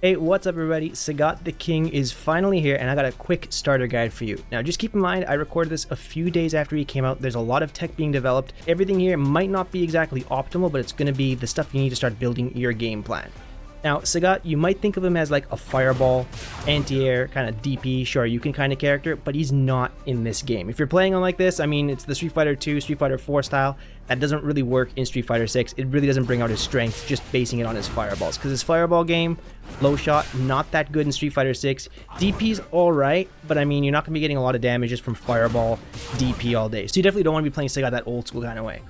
Hey, what's up everybody? Sagat the King is finally here and I got a quick starter guide for you. Now just keep in mind, I recorded this a few days after he came out. There's a lot of tech being developed. Everything here might not be exactly optimal, but it's going to be the stuff you need to start building your game plan. Now, Sagat, you might think of him as like a fireball, anti-air, kind of DP, Shoryuken kind of character, but he's not in this game. If you're playing him like this, I mean, it's the Street Fighter 2, Street Fighter 4 style. That doesn't really work in Street Fighter 6. It really doesn't bring out his strength, just basing it on his fireballs. Because his fireball game, low shot, not that good in Street Fighter 6. DP's alright, but I mean, you're not going to be getting a lot of damage just from fireball DP all day. So you definitely don't want to be playing Sagat that old school kind of way.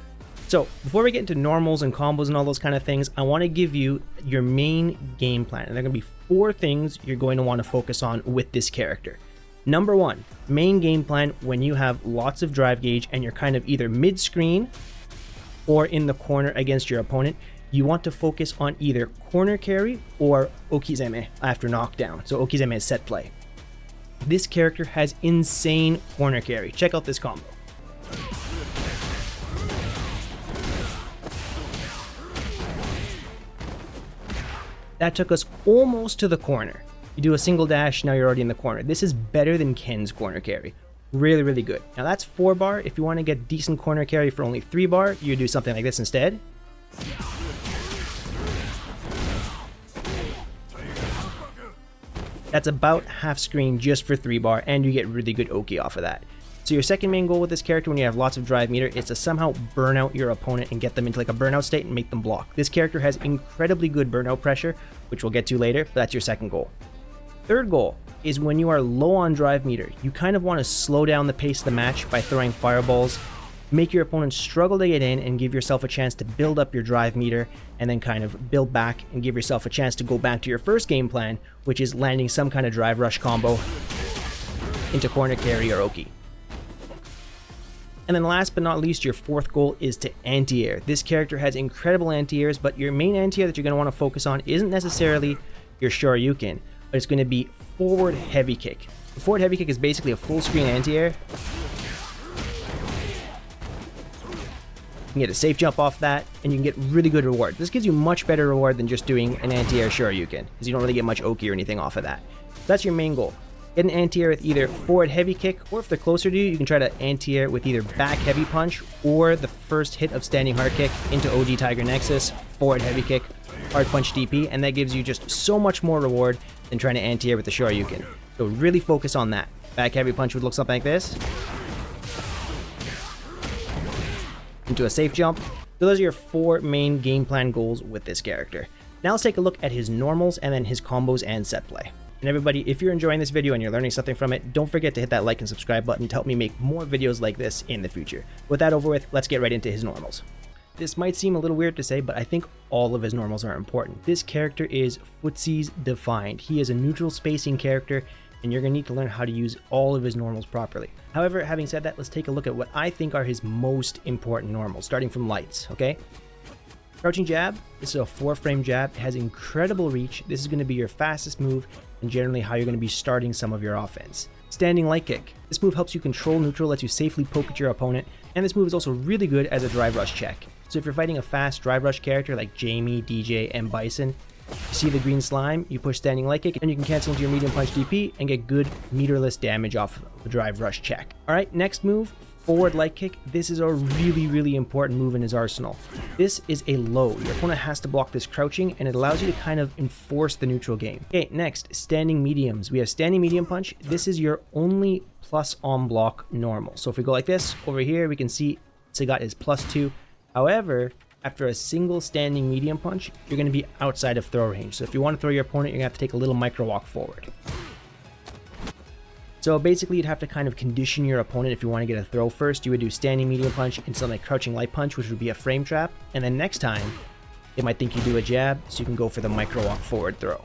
So, before we get into normals and combos and all those kind of things, I want to give you your main game plan. And there are going to be 4 things you're going to want to focus on with this character. Number 1, main game plan when you have lots of drive gauge and you're kind of either mid-screen or in the corner against your opponent. You want to focus on either corner carry or okizeme after knockdown. So okizeme is set play. This character has insane corner carry. Check out this combo. That took us almost to the corner. You do a single dash, now you're already in the corner. This is better than Ken's corner carry. Really, really good. Now that's 4 bar. If you want to get decent corner carry for only 3 bar, you do something like this instead. That's about half screen just for 3 bar, and you get really good Oki off of that. So your second main goal with this character when you have lots of drive meter is to somehow burn out your opponent and get them into like a burnout state and make them block. This character has incredibly good burnout pressure, which we'll get to later, but that's your second goal. Third goal is when you are low on drive meter, you kind of want to slow down the pace of the match by throwing fireballs, make your opponent struggle to get in and give yourself a chance to build up your drive meter and then kind of build back and give yourself a chance to go back to your first game plan, which is landing some kind of drive rush combo into corner carry or Oki. And then last but not least, your 4th goal is to anti-air. This character has incredible anti-airs, but your main anti-air that you're going to want to focus on isn't necessarily your Shoryuken, but it's going to be forward heavy kick. The forward heavy kick is basically a full screen anti-air. You can get a safe jump off that, and you can get really good reward. This gives you much better reward than just doing an anti-air Shoryuken, because you don't really get much Oki or anything off of that. So that's your main goal. Get an anti-air with either forward heavy kick, or if they're closer to you, you can try to anti-air with either back heavy punch or the first hit of standing hard kick into OG Tiger Nexus, forward heavy kick, hard punch DP, and that gives you just so much more reward than trying to anti-air with the Shoryuken. So really focus on that. Back heavy punch would look something like this. Into a safe jump. So those are your 4 main game plan goals with this character. Now let's take a look at his normals and then his combos and set play. And everybody, if you're enjoying this video and you're learning something from it, don't forget to hit that like and subscribe button to help me make more videos like this in the future. With that over with, let's get right into his normals. This might seem a little weird to say, but I think all of his normals are important. This character is footsies defined. He is a neutral spacing character, and you're going to need to learn how to use all of his normals properly. However, having said that, let's take a look at what I think are his most important normals, starting from lights, okay? Crouching jab, this is a 4-frame jab. It has incredible reach. This is going to be your fastest move and generally how you're going to be starting some of your offense. Standing light kick. This move helps you control neutral, lets you safely poke at your opponent, and this move is also really good as a drive rush check. So if you're fighting a fast drive rush character like Jamie, DJ, and Bison, you see the green slime, you push standing light kick, and you can cancel into your medium punch DP and get good meterless damage off the drive rush check. Alright, next move, forward light kick. This is a really important move in his arsenal. This is a low. Your opponent has to block this crouching, and it allows you to kind of enforce the neutral game. Okay, next, standing mediums. We have standing medium punch. This is your only plus on block normal. So if we go like this, over here we can see Sagat is +2. However, after a single standing medium punch, you're going to be outside of throw range. So if you want to throw your opponent, you're going to have to take a little micro walk forward. So basically, you'd have to kind of condition your opponent if you want to get a throw first. You would do standing medium punch and something like crouching light punch, which would be a frame trap. And then next time, they might think you do a jab, so you can go for the micro walk forward throw.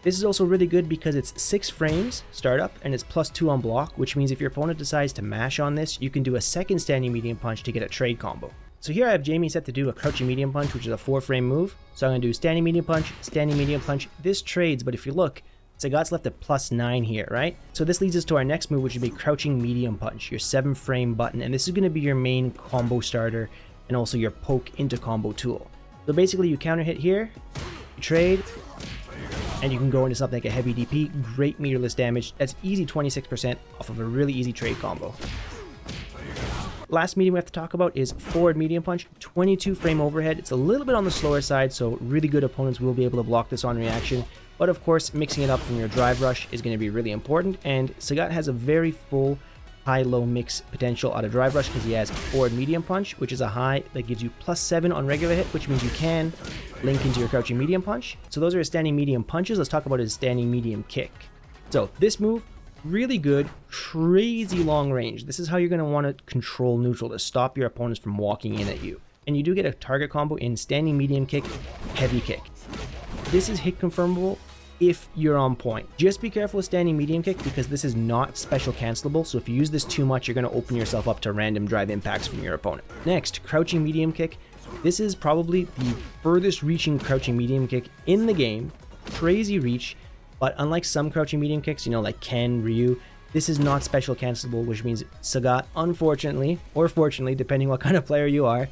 This is also really good because it's 6 frames startup and it's +2 on block, which means if your opponent decides to mash on this, you can do a second standing medium punch to get a trade combo. So here I have Jamie set to do a crouching medium punch, which is a 4-frame move. So I'm going to do standing medium punch, standing medium punch. This trades, but if you look, Sagat's left at +9 here, right? So this leads us to our next move, which would be crouching medium punch, your 7-frame button. And this is going to be your main combo starter and also your poke into combo tool. So basically you counter hit here, you trade, and you can go into something like a heavy DP, great meterless damage. That's easy 26% off of a really easy trade combo. Last medium we have to talk about is forward medium punch, 22 frame overhead. It's a little bit on the slower side, so really good opponents will be able to block this on reaction. But of course, mixing it up from your drive rush is going to be really important, and Sagat has a very full high-low mix potential out of drive rush because he has forward medium punch, which is a high that gives you +7 on regular hit, which means you can link into your crouching medium punch. So those are his standing medium punches. Let's talk about his standing medium kick. So this move, really good, crazy long range. This is how you're going to want to control neutral to stop your opponents from walking in at you. And you do get a target combo in standing medium kick, heavy kick. This is hit confirmable if you're on point. Just be careful with standing medium kick because this is not special cancelable, so if you use this too much, you're going to open yourself up to random drive impacts from your opponent. Next, crouching medium kick. This is probably the furthest reaching crouching medium kick in the game. Crazy reach, but unlike some crouching medium kicks, you know, like Ken, Ryu, this is not special cancelable, which means Sagat, unfortunately, or fortunately, depending what kind of player you are,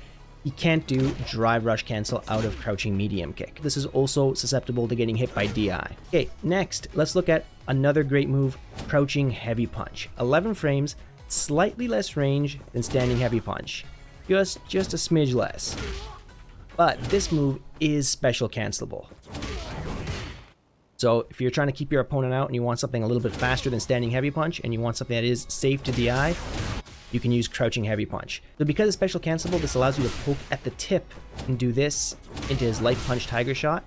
he can't do drive rush cancel out of crouching medium kick. This is also susceptible to getting hit by DI. Okay, next, let's look at another great move, crouching heavy punch. 11 frames, slightly less range than standing heavy punch. Just a smidge less. But this move is special cancelable. So if you're trying to keep your opponent out and you want something a little bit faster than standing heavy punch and you want something that is safe to DI, you can use crouching heavy punch. So because it's special cancelable, this allows you to poke at the tip and do this into his light punch tiger shot.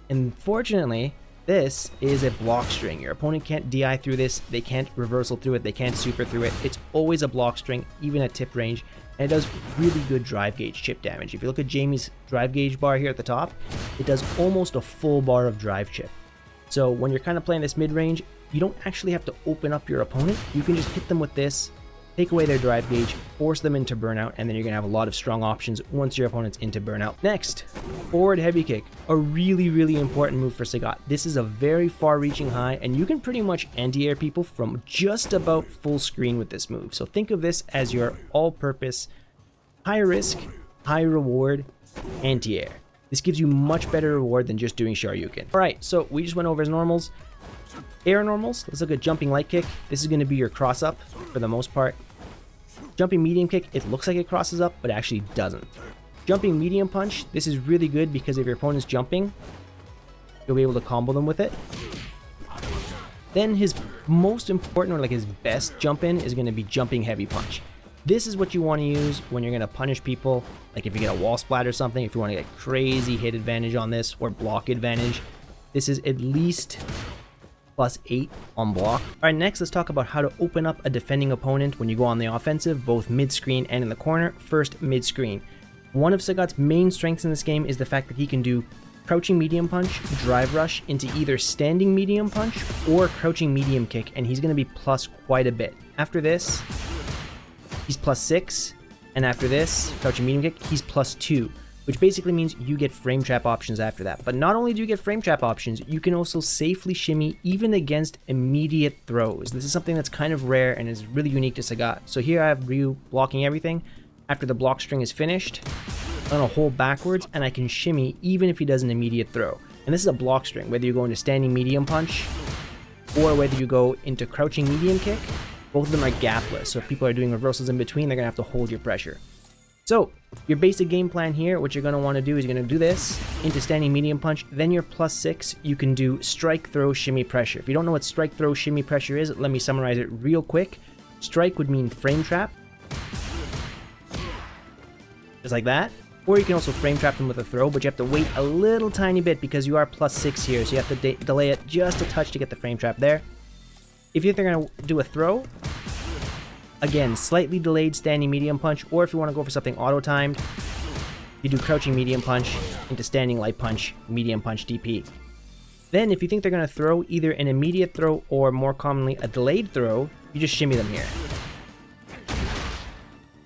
And fortunately, this is a block string. Your opponent can't DI through this, they can't reversal through it, they can't super through it. It's always a block string, even at tip range, and it does really good drive gauge chip damage. If you look at Jamie's drive gauge bar here at the top, it does almost a full bar of drive chip. So when you're kind of playing this mid-range, you don't actually have to open up your opponent. You can just hit them with this, take away their drive gauge, force them into burnout, and then you're going to have a lot of strong options once your opponent's into burnout. Next, forward heavy kick. A really, really important move for Sagat. This is a very far-reaching high, and you can pretty much anti-air people from just about full screen with this move. So think of this as your all-purpose, high-risk, high-reward anti-air. This gives you much better reward than just doing Shoryuken. Alright, so we just went over his normals. Air normals, let's look at jumping light kick. This is going to be your cross up for the most part. Jumping medium kick, it looks like it crosses up, but actually doesn't. Jumping medium punch, this is really good because if your opponent's jumping, you'll be able to combo them with it. Then his most important, or like his best jump in, is going to be jumping heavy punch. This is what you want to use when you're going to punish people, like if you get a wall splat or something, if you want to get crazy hit advantage on this, or block advantage. This is at least +8 on block. Alright, next let's talk about how to open up a defending opponent when you go on the offensive, both mid-screen and in the corner. First, mid-screen. One of Sagat's main strengths in this game is the fact that he can do crouching medium punch, drive rush into either standing medium punch or crouching medium kick, and he's going to be plus quite a bit. After this, he's +6, and after this, crouching medium kick, he's +2, which basically means you get frame trap options after that. But not only do you get frame trap options, you can also safely shimmy even against immediate throws. This is something that's kind of rare and is really unique to Sagat. So here I have Ryu blocking everything. After the block string is finished, I'm gonna hold backwards and I can shimmy even if he does an immediate throw. And this is a block string, whether you go into standing medium punch or whether you go into crouching medium kick. Both of them are gapless, so if people are doing reversals in between, they're going to have to hold your pressure. So, your basic game plan here, what you're going to want to do is you're going to do this into standing medium punch, then your +6, you can do strike, throw, shimmy, pressure. If you don't know what strike, throw, shimmy, pressure is, let me summarize it real quick. Strike would mean frame trap, just like that. Or you can also frame trap them with a throw, but you have to wait a little tiny bit because you are +6 here, so you have to delay it just a touch to get the frame trap there. If you think they're going to do a throw, again, slightly delayed standing medium punch, or if you want to go for something auto-timed, you do crouching medium punch into standing light punch, medium punch DP. Then, if you think they're going to throw either an immediate throw or more commonly a delayed throw, you just shimmy them here.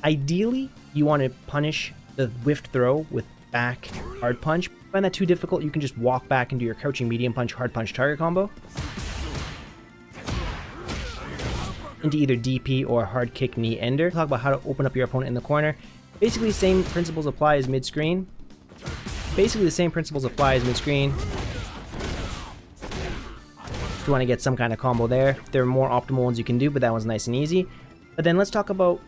Ideally, you want to punish the whiffed throw with back hard punch. If you find that too difficult, you can just walk back and do your crouching medium punch, hard punch target combo into either DP or hard kick knee ender. Talk about how to open up your opponent in the corner. Basically, same principles apply as mid-screen. you want to get some kind of combo there. There are more optimal ones you can do, but that one's nice and easy. But then let's talk about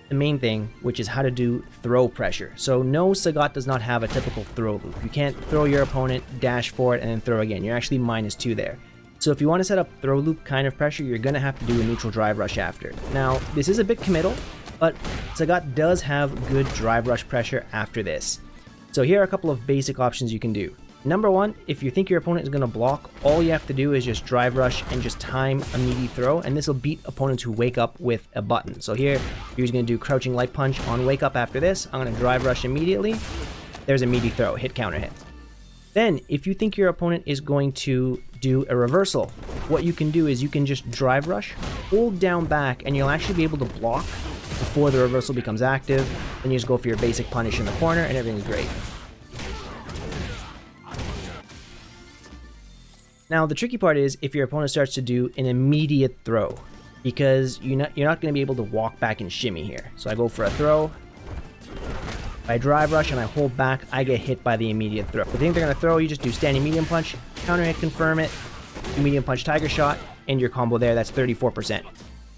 the main thing, which is how to do throw pressure. So no, Sagat does not have a typical throw loop. You can't throw your opponent, dash forward, and then throw again. You're actually -2 there. So if you want to set up throw loop kind of pressure, you're going to have to do a neutral drive rush after. Now, this is a bit committal, but Sagat does have good drive rush pressure after this. So here are a couple of basic options you can do. Number one, if you think your opponent is going to block, all you have to do is just drive rush and just time a meaty throw, and this will beat opponents who wake up with a button. So here, you're just going to do crouching light punch on wake up after this. I'm going to drive rush immediately. There's a meaty throw, hit counter hit. Then, if you think your opponent is going to do a reversal, what you can do is you can just drive rush, hold down back, and you'll actually be able to block before the reversal becomes active. Then you just go for your basic punish in the corner, and everything's great. Now, the tricky part is if your opponent starts to do an immediate throw, because you're not going to be able to walk back and shimmy here. So I go for a throw. If I drive rush and I hold back, I get hit by the immediate throw. If you think they're going to throw, you just do standing medium punch, counter hit, confirm it, medium punch, tiger shot, and your combo there, that's 34%.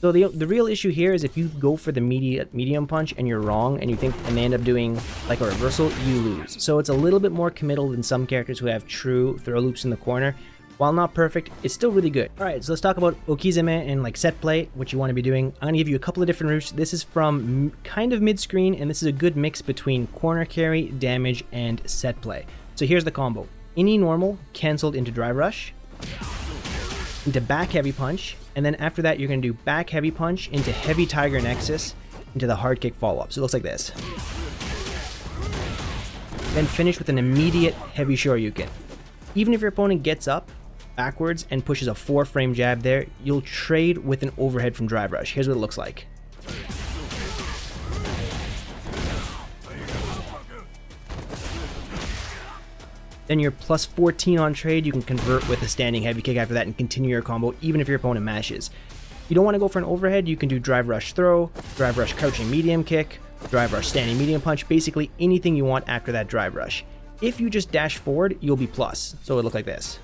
So the real issue here is if you go for the medium punch and you're wrong and they end up doing like a reversal, you lose. So it's a little bit more committal than some characters who have true throw loops in the corner. While not perfect, it's still really good. Alright, so let's talk about Okizeme and like set play, what you want to be doing. I'm going to give you a couple of different routes. This is from kind of mid-screen, and this is a good mix between corner carry, damage, and set play. So here's the combo. Any normal, cancelled into drive rush, into back heavy punch, and then after that you're going to do back heavy punch into heavy tiger nexus, into the hard kick follow-up. So it looks like this. Then finish with an immediate heavy shoryuken. Even if your opponent gets up backwards and pushes a 4-frame jab there, you'll trade with an overhead from drive rush. Here's what it looks like. Then you're plus 14 on trade, you can convert with a standing heavy kick after that and continue your combo even if your opponent mashes. If you don't want to go for an overhead, you can do drive rush throw, drive rush crouching medium kick, drive rush standing medium punch, basically anything you want after that drive rush. If you just dash forward, you'll be plus. So it'll look like this.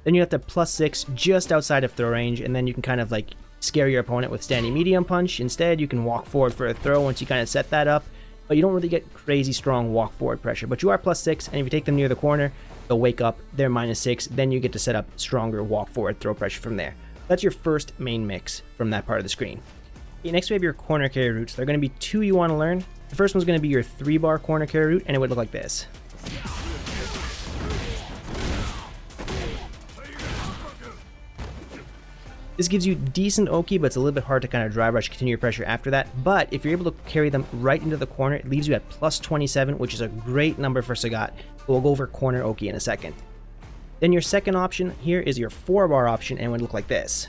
Then you have to +6 just outside of throw range, and then you can kind of like scare your opponent with standing medium punch. Instead, you can walk forward for a throw once you kind of set that up, but you don't really get crazy strong walk forward pressure. But you are +6, and if you take them near the corner, they'll wake up, they're -6, then you get to set up stronger walk forward throw pressure from there. That's your first main mix from that part of the screen. Okay, next we have your corner carry routes. There are going to be 2 you want to learn. The first one's going to be your 3-bar corner carry route, and it would look like this. This gives you decent Oki, but it's a little bit hard to kind of drive rush, continue your pressure after that. But if you're able to carry them right into the corner, it leaves you at +27, which is a great number for Sagat. We'll go over corner Oki in a second. Then your second option here is your 4-bar option, and it would look like this.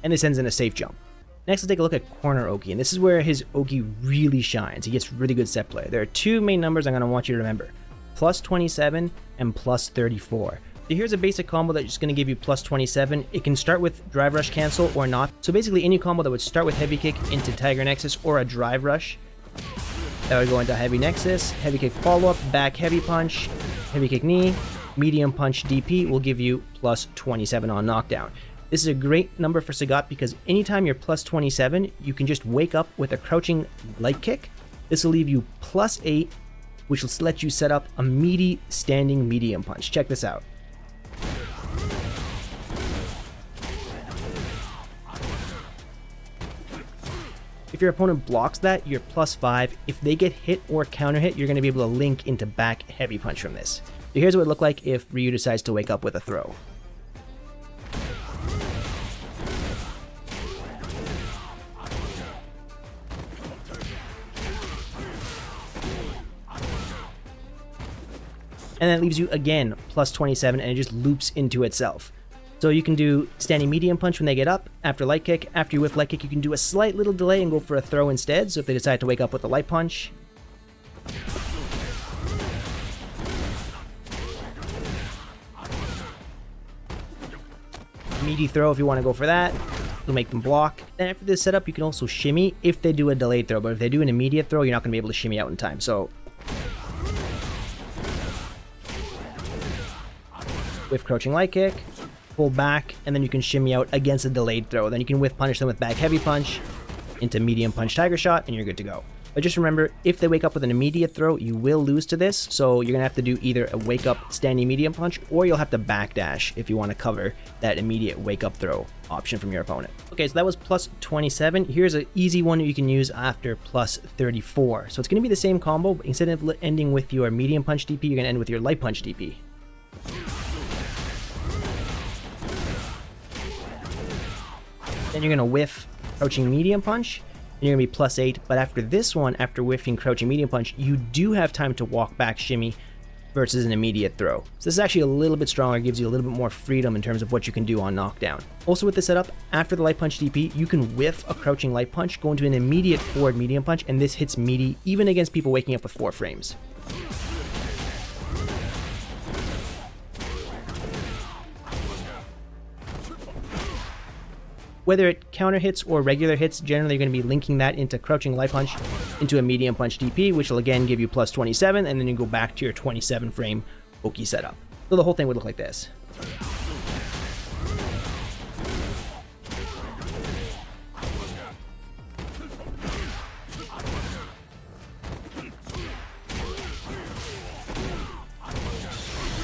And this ends in a safe jump. Next, let's take a look at corner Oki, and this is where his Oki really shines. He gets really good set play. There are 2 main numbers I'm going to want you to remember. +27 and +34. So here's a basic combo that's just going to give you +27. It can start with drive rush cancel or not. So basically any combo that would start with heavy kick into tiger nexus or a drive rush, that would go into heavy nexus, heavy kick follow-up, back heavy punch, heavy kick knee, medium punch DP will give you +27 on knockdown. This is a great number for Sagat because anytime you're +27, you can just wake up with a crouching light kick. This will leave you +8, which will let you set up a meaty standing medium punch. Check this out. If your opponent blocks that, you're +5. If they get hit or counter hit, you're going to be able to link into back heavy punch from this. So here's what it would look like if Ryu decides to wake up with a throw. And that leaves you again +27, and it just loops into itself. So you can do standing medium punch when they get up, after light kick. After you whiff light kick, you can do a slight little delay and go for a throw instead. So if they decide to wake up with a light punch, meaty throw if you want to go for that. It'll make them block. Then after this setup, you can also shimmy if they do a delayed throw, but if they do an immediate throw, you're not going to be able to shimmy out in time. So whiff crouching light kick, pull back, and then you can shimmy out against a delayed throw. Then you can whiff punish them with back heavy punch into medium punch tiger shot, and you're good to go. But just remember, if they wake up with an immediate throw, you will lose to this, so you're going to have to do either a wake up standing medium punch, or you'll have to backdash if you want to cover that immediate wake up throw option from your opponent. Okay, so that was plus 27. Here's an easy one you can use after plus 34. So it's going to be the same combo, but instead of ending with your medium punch DP, you're going to end with your light punch DP. Then you're going to whiff crouching medium punch, and you're going to be plus 8, but after this one, after whiffing crouching medium punch, you do have time to walk back shimmy versus an immediate throw. So this is actually a little bit stronger, gives you a little bit more freedom in terms of what you can do on knockdown. Also with this setup, after the light punch DP, you can whiff a crouching light punch, go into an immediate forward medium punch, and this hits meaty even against people waking up with 4 frames. Whether it counter hits or regular hits, generally you're going to be linking that into crouching light punch into a medium punch DP, which will again give you plus 27, and then you go back to your 27 frame Oki setup. So the whole thing would look like this.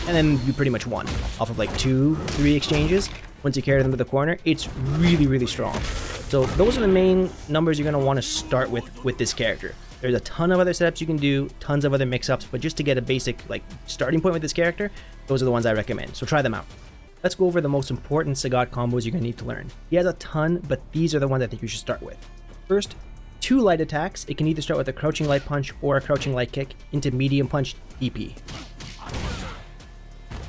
And then you pretty much won off of like 2-3 exchanges. Once you carry them to the corner, it's really, really strong. So those are the main numbers you're going to want to start with this character. There's a ton of other setups you can do, tons of other mix-ups, but just to get a basic like starting point with this character, those are the ones I recommend. So try them out. Let's go over the most important Sagat combos you're going to need to learn. He has a ton, but these are the ones I think you should start with. First, 2 light attacks. It can either start with a crouching light punch or a crouching light kick into medium punch DP.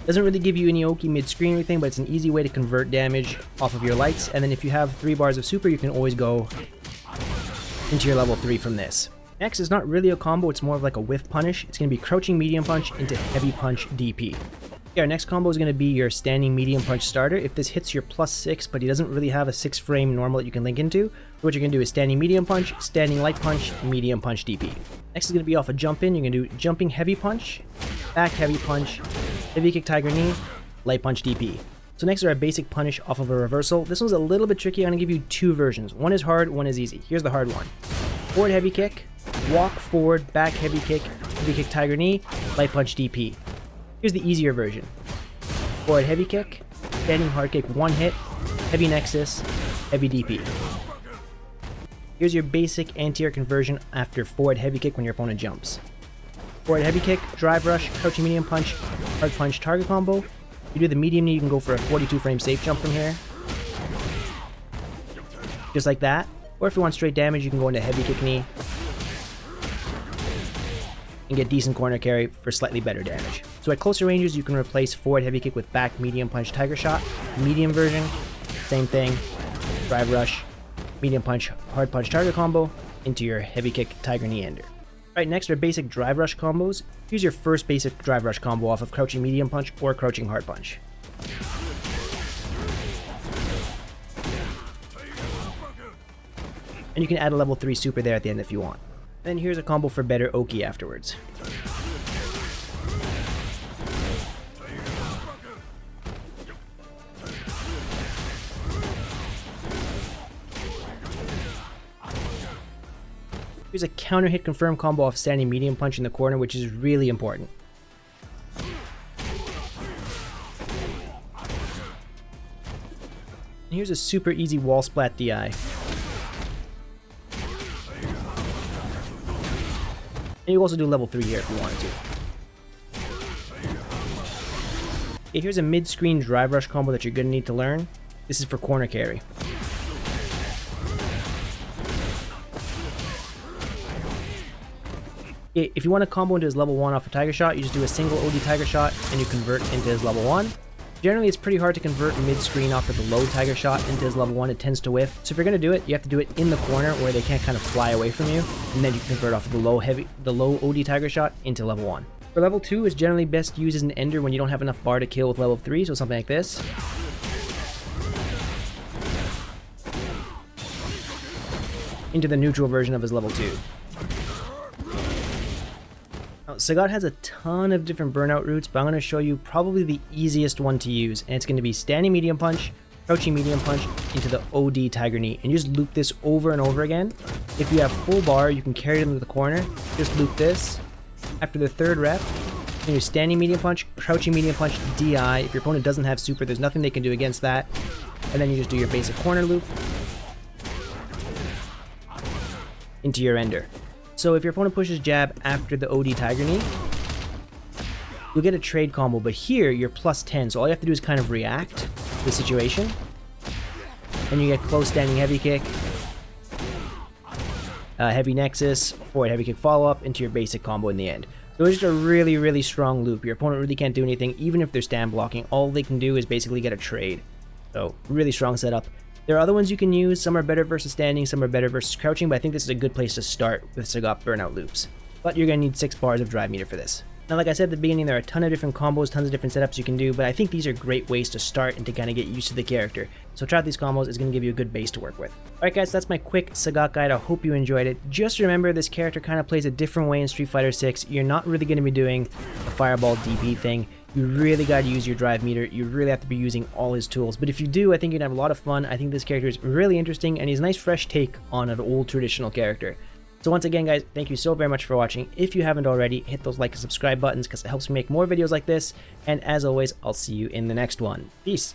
Doesn't really give you any Oki mid-screen or anything, but it's an easy way to convert damage off of your lights. And then if you have 3 bars of super, you can always go into your level 3 from this. Next is not really a combo, it's more of like a whiff punish. It's going to be crouching medium punch into heavy punch DP. Okay, our next combo is going to be your standing medium punch starter. If this hits your plus 6, but he doesn't really have a 6 frame normal that you can link into, what you're going to do is standing medium punch, standing light punch, medium punch DP. Next is going to be off a jump in. You're going to do jumping heavy punch, back heavy punch, heavy kick tiger knee, light punch DP. So next are our basic punish off of a reversal. This one's a little bit tricky. I'm going to give you 2 versions. One is hard, one is easy. Here's the hard one. Forward heavy kick, walk forward, back heavy kick tiger knee, light punch DP. Here's the easier version. Forward heavy kick, standing hard kick 1 hit, heavy nexus, heavy DP. Here's your basic anti-air conversion after forward heavy kick when your opponent jumps. Forward heavy kick, drive rush, crouching medium punch, hard punch target combo. You do the medium knee, you can go for a 42 frame safe jump from here. Just like that. Or if you want straight damage, you can go into heavy kick knee and get decent corner carry for slightly better damage. So at closer ranges, you can replace forward heavy kick with back medium punch tiger shot. Medium version, same thing. Drive rush, medium punch, hard punch target combo into your heavy kick tiger knee ender. Alright, next are basic drive rush combos. Here's your first basic drive rush combo off of crouching medium punch or crouching hard punch. And you can add a level 3 super there at the end if you want. Then here's a combo for better Oki afterwards. Here's a counter hit confirm combo off standing medium punch in the corner, which is really important. And here's a super easy wall splat DI. And you also do level 3 here if you wanted to. Okay, here's a mid-screen drive rush combo that you're going to need to learn. This is for corner carry. Okay, if you want to combo into his level 1 off a tiger shot, you just do a single OD tiger shot and you convert into his level 1. Generally, it's pretty hard to convert mid-screen off of the low tiger shot into his level 1. It tends to whiff. So if you're going to do it, you have to do it in the corner where they can't kind of fly away from you. And then you can convert off of the low OD tiger shot into level 1. For level 2, is generally best used as an ender when you don't have enough bar to kill with level 3. So something like this. into the neutral version of his level 2. Now, Sagat has a ton of different burnout routes, but I'm going to show you probably the easiest one to use, and it's going to be standing medium punch, crouching medium punch into the OD tiger knee, and you just loop this over and over again. If you have full bar, you can carry it into the corner, just loop this. After the third rep, you do standing medium punch, crouching medium punch, DI. If your opponent doesn't have super, there's nothing they can do against that. And then you just do your basic corner loop into your ender. So if your opponent pushes jab after the OD tiger knee, you'll get a trade combo, but here you're plus 10, so all you have to do is kind of react to the situation. And you get close standing heavy kick, heavy nexus, forward heavy kick follow-up into your basic combo in the end. So it's just a really, really strong loop. Your opponent really can't do anything, even if they're stand blocking. All they can do is basically get a trade. So really strong setup. There are other ones you can use. Some are better versus standing, some are better versus crouching, but I think this is a good place to start with Sagat burnout loops. But you're going to need 6 bars of drive meter for this. Now, like I said at the beginning, there are a ton of different combos, tons of different setups you can do, but I think these are great ways to start and to kind of get used to the character. So try out these combos, it's going to give you a good base to work with. Alright guys, that's my quick Sagat guide. I hope you enjoyed it. Just remember, this character kind of plays a different way in Street Fighter 6. You're not really going to be doing a fireball DP thing. You really got to use your drive meter. You really have to be using all his tools. But if you do, I think you're going to have a lot of fun. I think this character is really interesting, and he's a nice fresh take on an old traditional character. So once again, guys, thank you so very much for watching. If you haven't already, hit those like and subscribe buttons because it helps me make more videos like this. And as always, I'll see you in the next one. Peace.